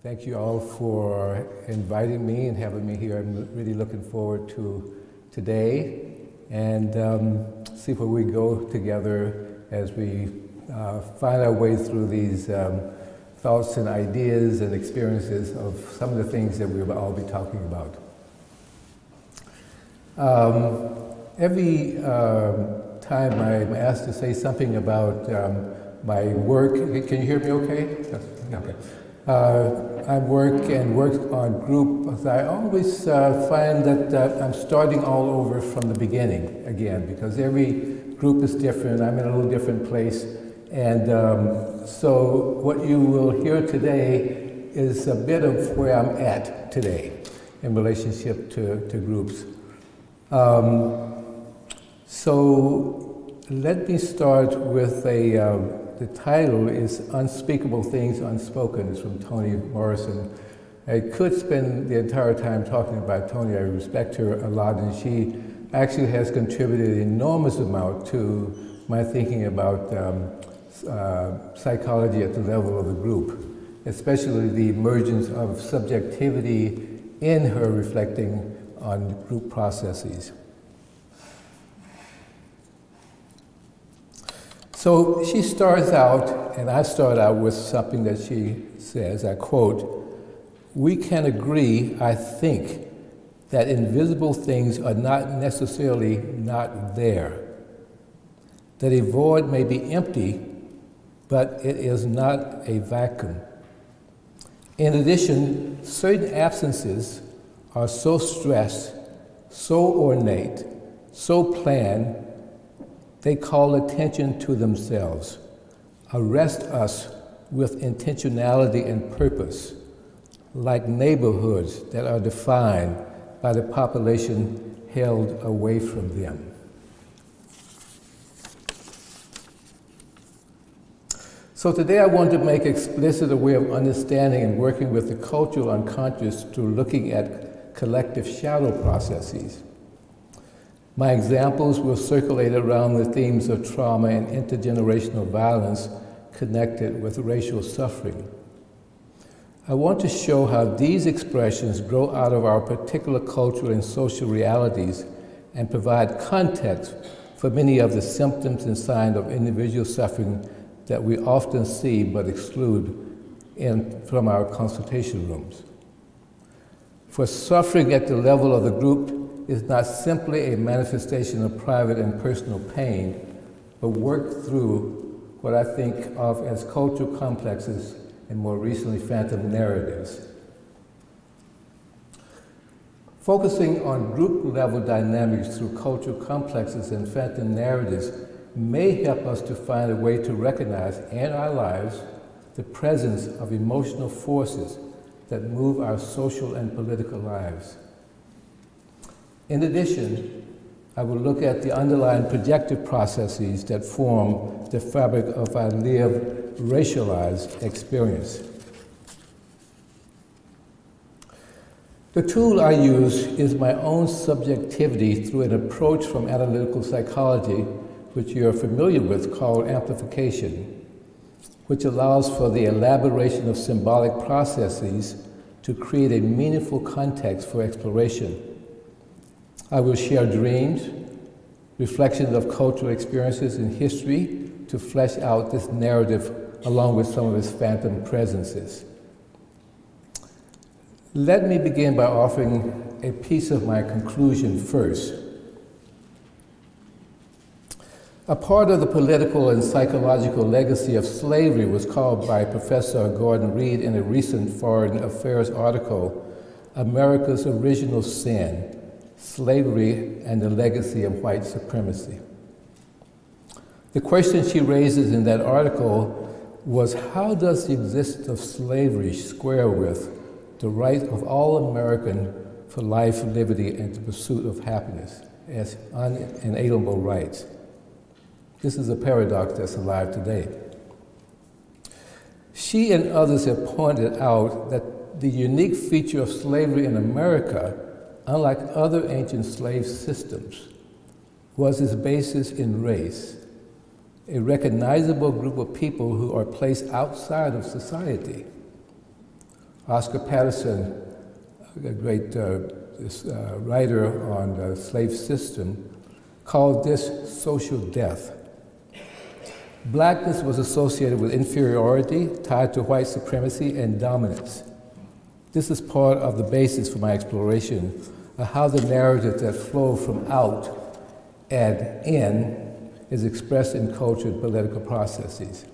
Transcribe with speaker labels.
Speaker 1: Thank you all for inviting me and having me here. I'm really looking forward to today and see where we go together as we find our way through these thoughts and ideas and experiences of some of the things that we will all be talking about. Every time I'm asked to say something about my work, can you hear me okay? Okay. I work on group. I always find that I'm starting all over from the beginning again, because every group is different. I'm in a little different place. And so what you will hear today is a bit of where I'm at today in relationship to groups. So let me start with the title is Unspeakable Things Unspoken. It's from Toni Morrison. I could spend the entire time talking about Toni. I respect her a lot, and she actually has contributed an enormous amount to my thinking about psychology at the level of the group, especially the emergence of subjectivity in her reflecting on group processes. So she starts out, and I start out with something that she says, I quote, "We can agree, I think, that invisible things are not necessarily not there. That a void may be empty, but it is not a vacuum. In addition, certain absences are so stressed, so ornate, so planned, they call attention to themselves, arrest us with intentionality and purpose, like neighborhoods that are defined by the population held away from them." So today I want to make explicit a way of understanding and working with the cultural unconscious through looking at collective shadow processes. My examples will circulate around the themes of trauma and intergenerational violence connected with racial suffering. I want to show how these expressions grow out of our particular cultural and social realities and provide context for many of the symptoms and signs of individual suffering that we often see but exclude from our consultation rooms. For suffering at the level of the group is not simply a manifestation of private and personal pain, but work through what I think of as cultural complexes and more recently phantom narratives. Focusing on group level dynamics through cultural complexes and phantom narratives may help us to find a way to recognize in our lives the presence of emotional forces that move our social and political lives. In addition, I will look at the underlying projective processes that form the fabric of our lived, racialized experience. The tool I use is my own subjectivity through an approach from analytical psychology, which you're familiar with, called amplification, which allows for the elaboration of symbolic processes to create a meaningful context for exploration. I will share dreams, reflections of cultural experiences and history to flesh out this narrative along with some of its phantom presences. Let me begin by offering a piece of my conclusion first. A part of the political and psychological legacy of slavery was called by Professor Gordon Reed in a recent Foreign Affairs article, "America's Original Sin, Slavery and the Legacy of White Supremacy." The question she raises in that article was, how does the existence of slavery square with the right of all Americans for life, liberty, and the pursuit of happiness as unalienable rights? This is a paradox that's alive today. She and others have pointed out that the unique feature of slavery in America, unlike other ancient slave systems, was its basis in race, a recognizable group of people who are placed outside of society. Oscar Patterson, a great writer on the slave system, called this social death. Blackness was associated with inferiority, tied to white supremacy and dominance. This is part of the basis for my exploration of how the narrative that flow from out and in is expressed in culture and political processes.